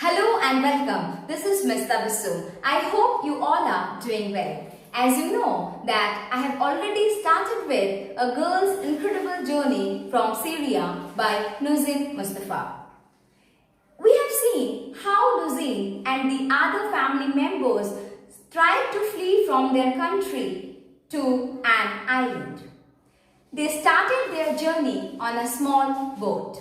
Hello and welcome. This is Ms. Tabassum. I hope you all are doing well. As you know that I have already started with A Girl's Incredible Journey from Syria by Nuzin Mustafa. We have seen how Nuzin and the other family members tried to flee from their country to an island. They started their journey on a small boat.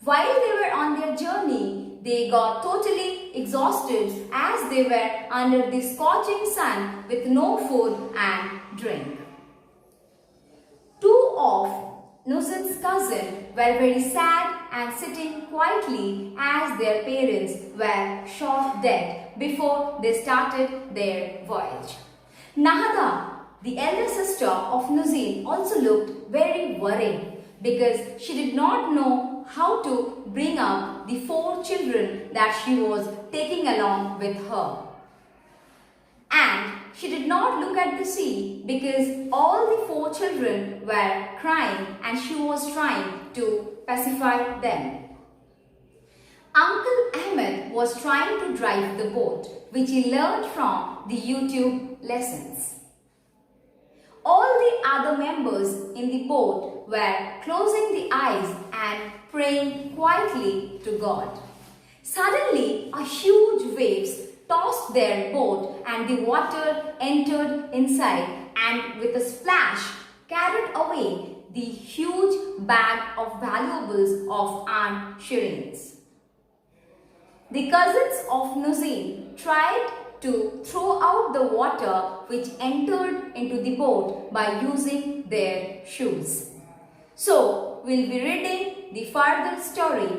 While they were on their journey, they got totally exhausted as they were under the scorching sun with no food and drink. Two of Nuzin's cousins were very sad and sitting quietly as their parents were shot dead before they started their voyage. Nahada, the elder sister of Nuzin, also looked very worried because she did not know how to bring up the 4 children that she was taking along with her. And she did not look at the sea because all the 4 children were crying and she was trying to pacify them. Uncle Ahmed was trying to drive the boat, which he learned from the YouTube lessons. All the other members in the boat were closing the eyes and praying quietly to God. Suddenly, a huge waves tossed their boat and the water entered inside and with a splash carried away the huge bag of valuables of Aunt Shireen's. The cousins of Nuzin tried to throw out the water which entered into the boat by using their shoes. So, we'll be reading the further story.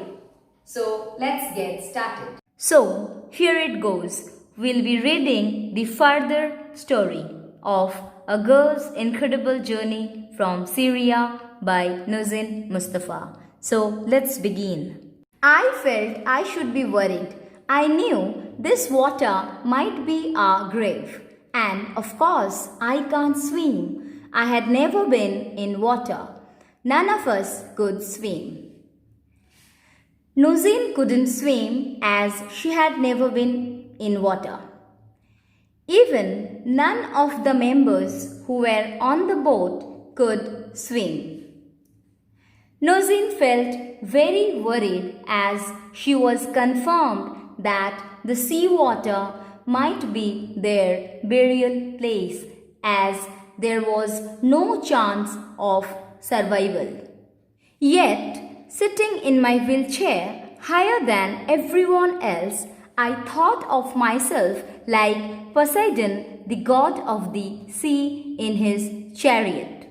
So, let's get started. So, here it goes. We'll be reading the further story of A Girl's Incredible Journey from Syria by Nuzin Mustafa. So, let's begin. I felt I should be worried. I knew this water might be our grave. And of course, I can't swim. I had never been in water. None of us could swim. Nuzin couldn't swim as she had never been in water. Even none of the members who were on the boat could swim. Nuzin felt very worried as she was confirmed that the seawater might be their burial place as there was no chance of survival. Yet, sitting in my wheelchair higher than everyone else, I thought of myself like Poseidon, the god of the sea, in his chariot.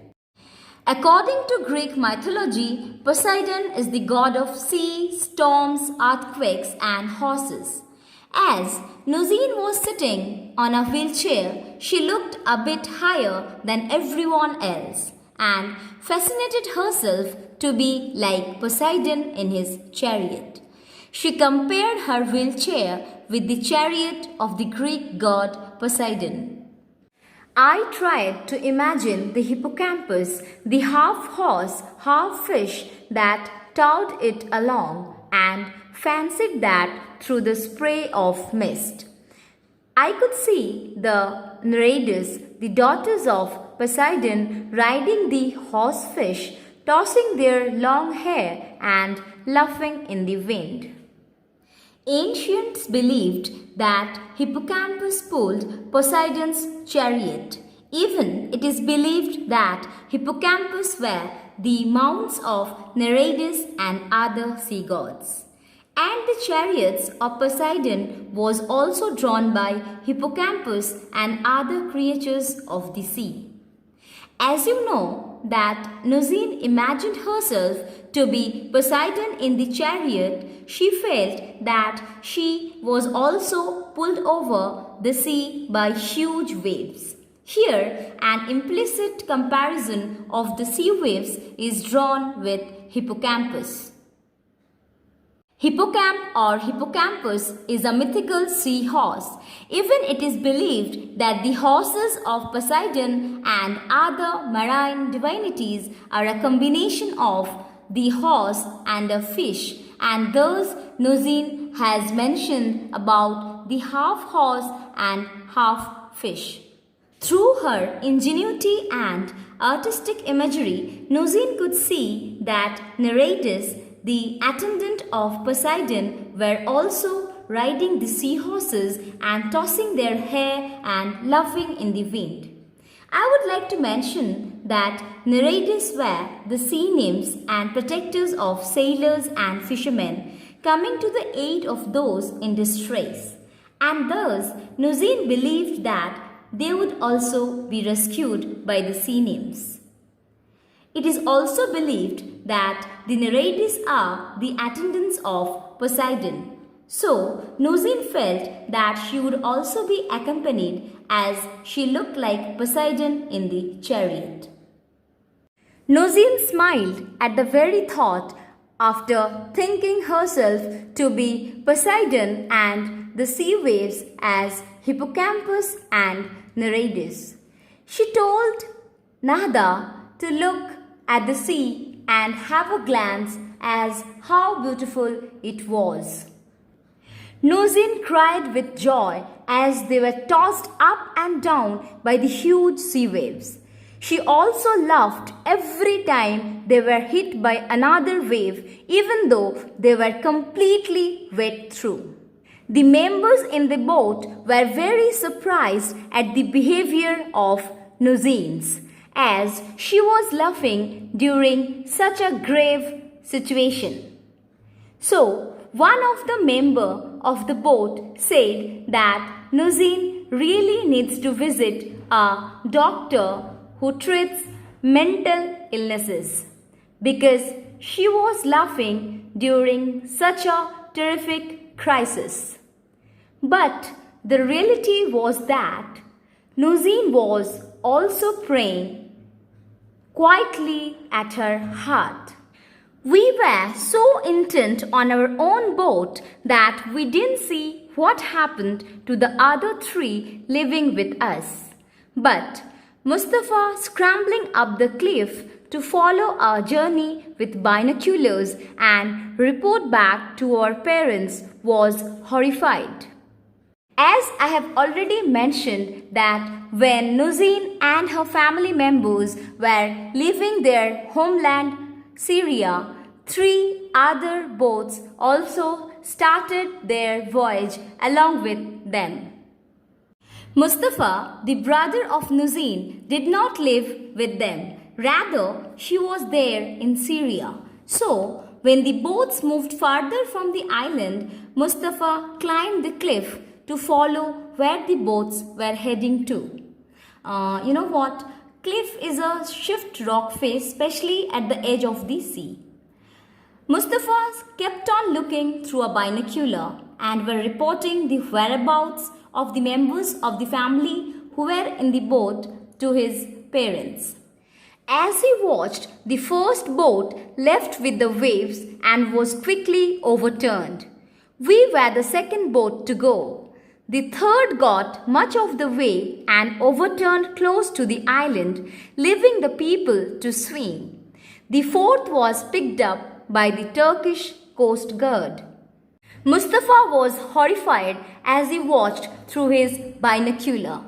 According to Greek mythology, Poseidon is the god of sea, storms, earthquakes, and horses. As Nuzin was sitting on a wheelchair, she looked a bit higher than everyone else and fascinated herself to be like Poseidon in his chariot. She compared her wheelchair with the chariot of the Greek god Poseidon. I tried to imagine the hippocampus, the half horse, half fish that towed it along, and fancied that through the spray of mist. I could see the Nereides, the daughters of Poseidon, riding the horsefish, tossing their long hair and laughing in the wind. Ancients believed that Hippocampus pulled Poseidon's chariot. Even it is believed that Hippocampus were the mounts of Nereides and other sea gods. And the chariots of Poseidon was also drawn by Hippocampus and other creatures of the sea. As you know that Nuzin imagined herself to be Poseidon in the chariot, she felt that she was also pulled over the sea by huge waves. Here, an implicit comparison of the sea waves is drawn with Hippocampus. Hippocamp or Hippocampus is a mythical sea horse. Even it is believed that the horses of Poseidon and other marine divinities are a combination of the horse and a fish, and thus Nozin has mentioned about the half horse and half fish. Through her ingenuity and artistic imagery, Nozin could see that Nereidus, the attendant of Poseidon, were also riding the seahorses and tossing their hair and laughing in the wind. I would like to mention that Nereides were the sea nymphs and protectors of sailors and fishermen, coming to the aid of those in distress. And thus, Nozin believed that they would also be rescued by the sea nymphs. It is also believed that the Nereides are the attendants of Poseidon. So, Nozin felt that she would also be accompanied as she looked like Poseidon in the chariot. Nozin smiled at the very thought after thinking herself to be Poseidon and the sea waves as Hippocampus and Nereides. She told Nahda to look at the sea and have a glance as how beautiful it was. Nozin cried with joy as they were tossed up and down by the huge sea waves. She also laughed every time they were hit by another wave, even though they were completely wet through. The members in the boat were very surprised at the behavior of Nozin's, as she was laughing during such a grave situation. So, one of the members of the boat said that Nozin really needs to visit a doctor who treats mental illnesses because she was laughing during such a terrific crisis. But the reality was that Nozin was also praying quietly at her heart. We were so intent on our own boat that we didn't see what happened to the other three living with us. But Mustafa, scrambling up the cliff to follow our journey with binoculars and report back to our parents, was horrified. As I have already mentioned that when Nozin and her family members were leaving their homeland Syria, 3 other boats also started their voyage along with them. Mustafa, the brother of Nozin, did not live with them. Rather, she was there in Syria. So, when the boats moved farther from the island, Mustafa climbed the cliff to follow where the boats were heading to. You know what? Cliff is a shift rock face, especially at the edge of the sea. Mustafa kept on looking through a binocular and were reporting the whereabouts of the members of the family who were in the boat to his parents. As he watched, the first boat left with the waves and was quickly overturned. We were the second boat to go. The third got much of the way and overturned close to the island, leaving the people to swim. The fourth was picked up by the Turkish Coast Guard. Mustafa was horrified as he watched through his binocular.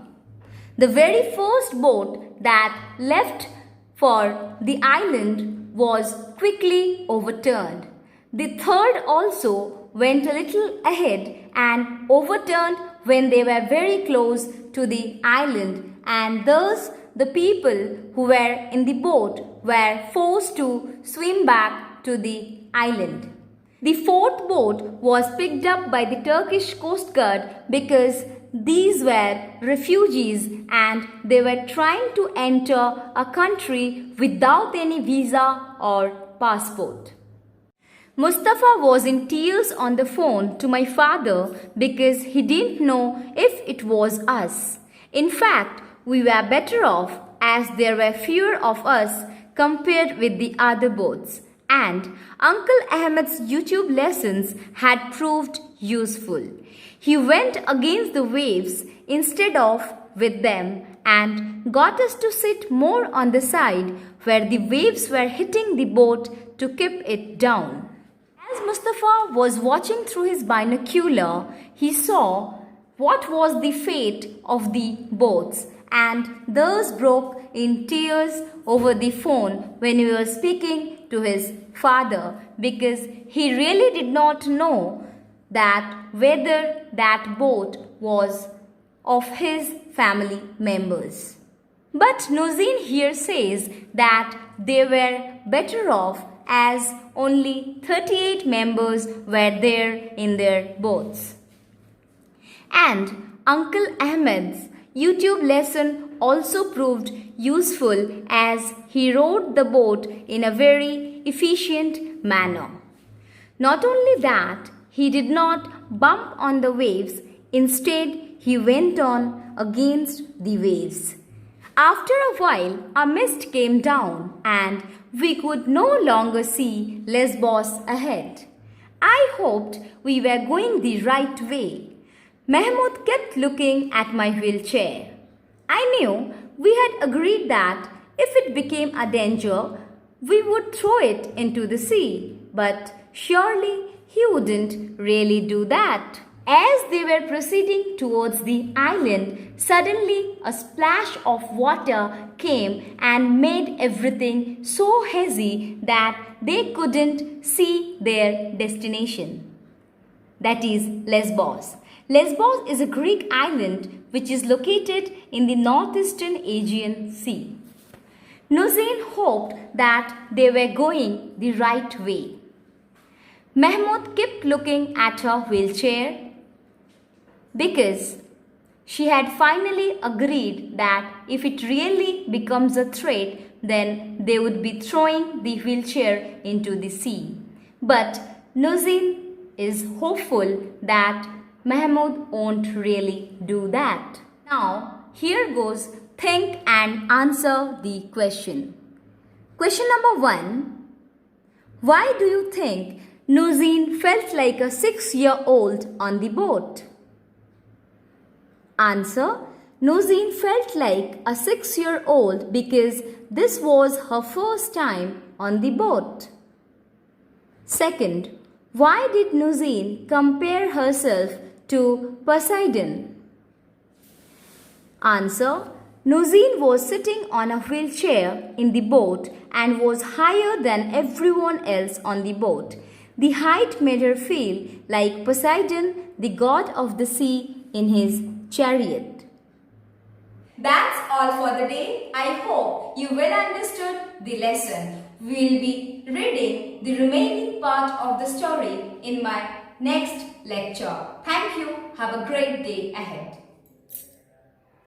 The very first boat that left for the island was quickly overturned. The third also went a little ahead and overturned when they were very close to the island, and thus the people who were in the boat were forced to swim back to the island. The fourth boat was picked up by the Turkish Coast Guard because these were refugees and they were trying to enter a country without any visa or passport. Mustafa was in tears on the phone to my father because he didn't know if it was us. In fact, we were better off as there were fewer of us compared with the other boats, and Uncle Ahmed's YouTube lessons had proved useful. He went against the waves instead of with them and got us to sit more on the side where the waves were hitting the boat to keep it down. As Mustafa was watching through his binocular, he saw what was the fate of the boats and thus broke in tears over the phone when he was speaking to his father, because he really did not know that whether that boat was of his family members. But Nozin here says that they were better off as only 38 members were there in their boats. And Uncle Ahmed's YouTube lesson also proved useful as he rowed the boat in a very efficient manner. Not only that, he did not bump on the waves, instead he went on against the waves. After a while, a mist came down and we could no longer see Lesbos ahead. I hoped we were going the right way. Mahmoud kept looking at my wheelchair. I knew we had agreed that if it became a danger, we would throw it into the sea, but surely he wouldn't really do that. As they were proceeding towards the island, suddenly a splash of water came and made everything so hazy that they couldn't see their destination. That is Lesbos. Lesbos is a Greek island which is located in the northeastern Aegean Sea. Nozin hoped that they were going the right way. Mahmoud kept looking at her wheelchair because she had finally agreed that if it really becomes a threat, then they would be throwing the wheelchair into the sea. But Nozin is hopeful that Mahmoud won't really do that. Now, here goes think and answer the question. Question number 1. Why do you think Nozin felt like a 6-year-old on the boat? Answer. Nozin felt like a 6-year-old because this was her first time on the boat. Second, why did Nozin compare herself to Poseidon? Answer. Nozin was sitting on a wheelchair in the boat and was higher than everyone else on the boat. The height made her feel like Poseidon, the god of the sea, in his chariot. That's all for the day. I hope you well understood the lesson. We will be reading the remaining part of the story in my next lecture. Thank you. Have a great day ahead.